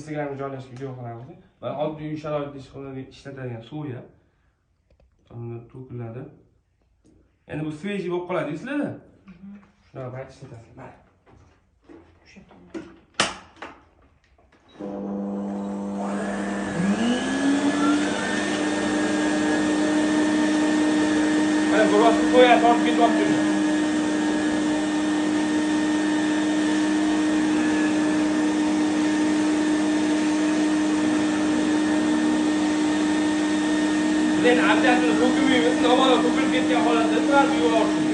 Instagramga joylashib video qilamiz. Va oddiy uy sharoitida ishlatadigan suv ya. Unda to'kiladi. Endi bu svejiy bo'lib qoladi, sizlarda? Shunaqa payt ishlatasiz. Mana. Mana bu rostni qo'ya tortib ketyapti. Then after the to'kilmaymiz, nomalo to'kilib ketgan holatda turadi yuborishimiz.